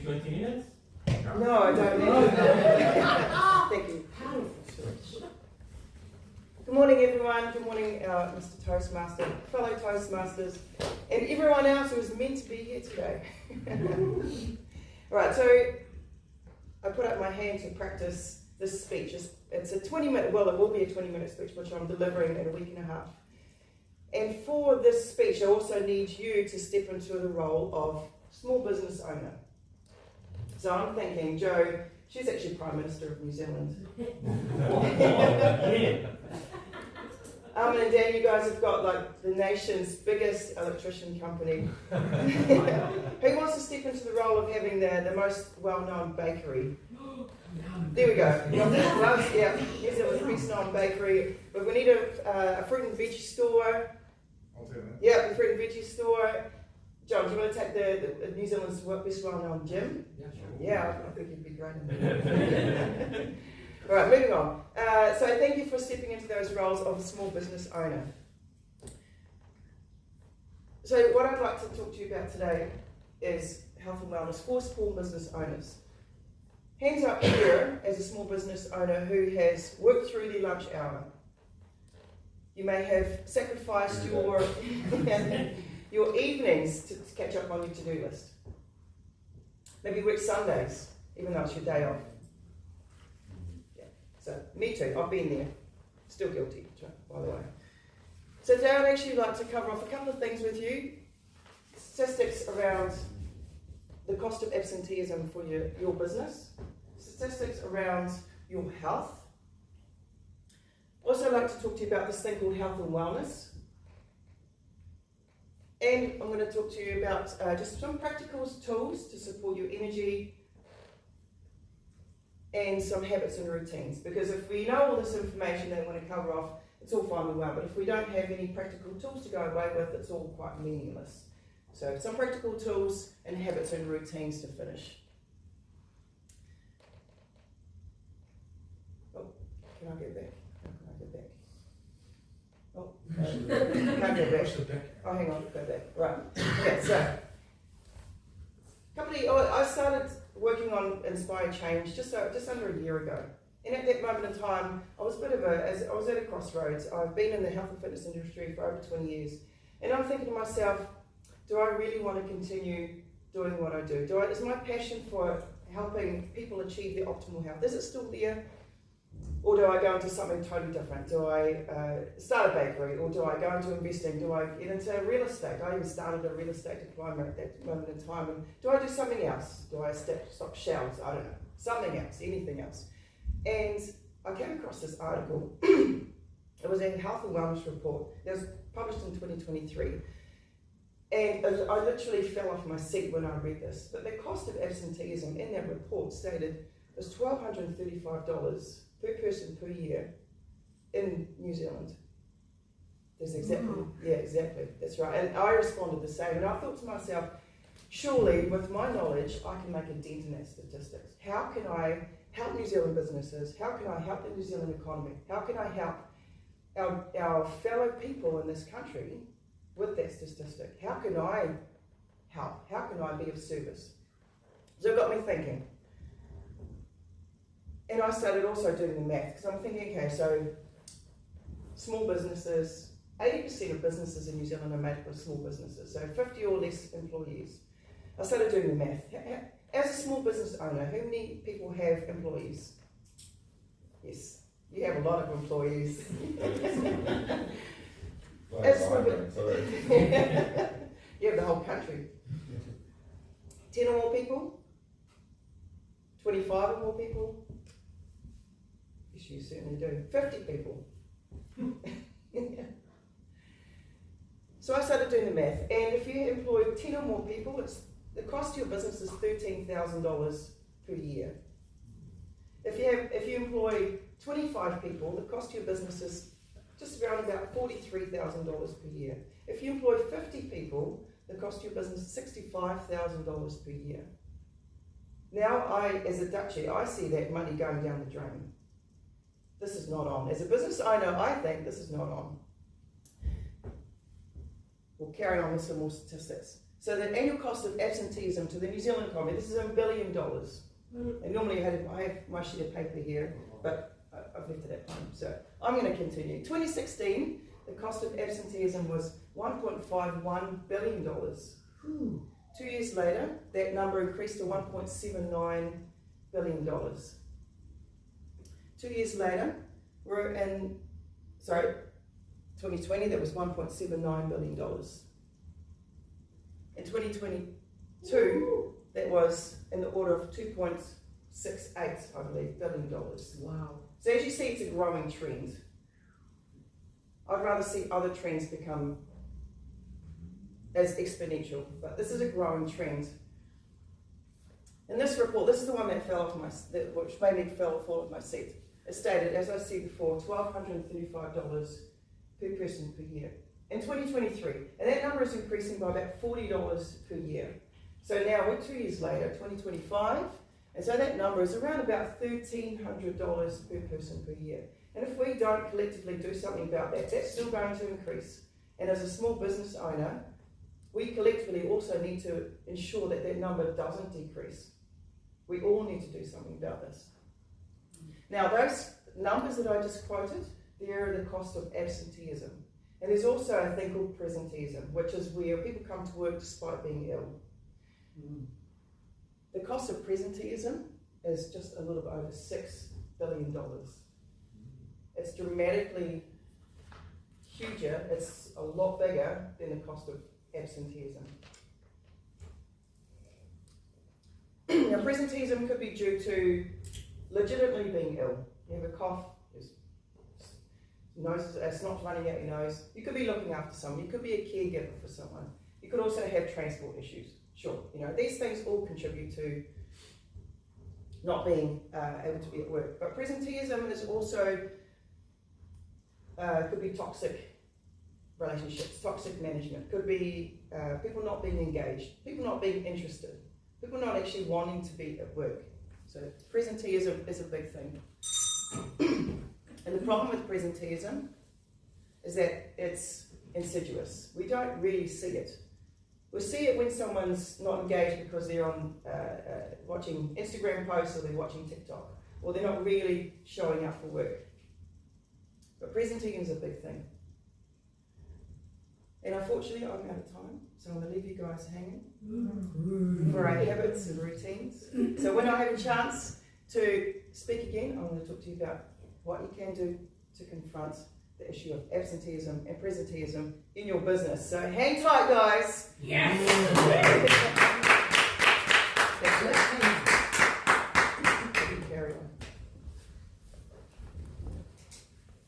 20 minutes? No, I don't need to. Thank you. Good morning, everyone. Good morning, Mr. Toastmaster, fellow Toastmasters, and everyone else who is meant to be here today. Right, so I put up my hand to practice this speech. It's a 20-minute, well, it will be a 20-minute speech, which I'm delivering in a week and a half. And for this speech, I also need you to step into the role of small business owner. So I'm thinking, Jo, she's actually Prime Minister of New Zealand. And Dan, you guys have got like the nation's biggest electrician company. Who wants to step into the role of having the most well-known bakery? There we go. Yeah, New Zealand's best known bakery. But we need a fruit and veggie store. I'll do that. Yeah, the fruit and veggie store. John, do you want to take the New Zealand's best well-known gym? Yeah, sure. Yeah, I think you'd be great in that. All right, moving on. So thank you for stepping into those roles of a small business owner. So what I'd like to talk to you about today is health and wellness for small business owners. Hands up here as a small business owner who has worked through their lunch hour. You may have sacrificed your evenings to catch up on your to-do list. Maybe work Sundays, even though it's your day off. So, me too, I've been there. Still guilty, by the way. So today I'd actually like to cover off a couple of things with you. Statistics around the cost of absenteeism for your business. Statistics around your health. Also I'd like to talk to you about this thing called health and wellness. And I'm going to talk to you about just some practical tools to support your energy and some habits and routines. Because if we know all this information that I want to cover off, it's all fine and well. But if we don't have any practical tools to go away with, it's all quite meaningless. So some practical tools and habits and routines to finish. Oh, can I get back? Oh, can't go back. Oh, hang on, go back. Right. Okay, so I started working on Inspire Change just under a year ago. And at that moment in time, I was at a crossroads. I've been in the health and fitness industry for over 20 years. And I'm thinking to myself, do I really want to continue doing what I do? Is my passion for helping people achieve their optimal health, is it still there? Or do I go into something totally different? Do I start a bakery? Or do I go into investing? Do I get into real estate? I even started a real estate diploma at that moment in time. And do I do something else? Do I stock shelves? I don't know. Something else, anything else. And I came across this article. It was a health and wellness report. It was published in 2023. And I literally fell off my seat when I read this. But the cost of absenteeism in that report stated was $1,235 per person per year in New Zealand. That's exactly, yeah, exactly, that's right. And I responded the same, and I thought to myself, surely with my knowledge, I can make a dent in that statistics. How can I help New Zealand businesses? How can I help the New Zealand economy? How can I help our fellow people in this country with that statistic? How can I help? How can I be of service? So it got me thinking. And I started also doing the math, because I'm thinking, okay, so small businesses, 80% of businesses in New Zealand are made up of small businesses, so 50 or less employees. I started doing the math. As a small business owner, how many people have employees? Yes, you have a lot of employees. As a small business, you have the whole country. 10 or more people? 25 or more people? Yes, you certainly do. 50 people. So I started doing the math, and if you employ 10 or more people, the cost to your business is $13,000 per year. If you employ 25 people, the cost to your business is just around about $43,000 per year. If you employ 50 people, the cost to your business is $65,000 per year. Now, as a Dutchie, I see that money going down the drain. This is not on. As a business owner, I think this is not on. We'll carry on with some more statistics. So the annual cost of absenteeism to the New Zealand economy, this is $1 billion. And normally I have my sheet of paper here, but I've left it at home, so I'm going to continue. 2016, the cost of absenteeism was $1.51 billion. 2 years later, that number increased to $1.79 billion. 2 years later, we're in, 2020, that was $1.79 billion. In 2022, that was in the order of 2.68, I believe, $billion. Wow. So as you see, it's a growing trend. I'd rather see other trends become as exponential, but this is a growing trend. In this report, this is the one that fell off which made me fall off my seat. It stated, as I said before, $1,235 per person per year. In 2023, and that number is increasing by about $40 per year. So now we're 2 years later, 2025, and so that number is around about $1,300 per person per year. And if we don't collectively do something about that, that's still going to increase. And as a small business owner, we collectively also need to ensure that that number doesn't decrease. We all need to do something about this. Now, those numbers that I just quoted, they're the cost of absenteeism. And there's also a thing called presenteeism, which is where people come to work despite being ill. The cost of presenteeism is just a little bit over $6 billion. It's dramatically huger, it's a lot bigger than the cost of absenteeism. Now, presenteeism could be due to legitimately being ill. You have a cough, it's not running out your nose. You could be looking after someone, you could be a caregiver for someone. You could also have transport issues. Sure, these things all contribute to not being able to be at work. But presenteeism is also, could be toxic relationships, toxic management. Could be people not being engaged, people not being interested, people not actually wanting to be at work. So presenteeism is a big thing. And the problem with presenteeism is that it's insidious. We don't really see it. We see it when someone's not engaged because they're on watching Instagram posts or they're watching TikTok, or they're not really showing up for work. But presenteeism is a big thing. And unfortunately, I'm out of time, so I'm going to leave you guys hanging for our habits and routines. So when I have a chance to speak again, I'm going to talk to you about what you can do to confront the issue of absenteeism and presenteeism in your business. So hang tight, guys. Yes.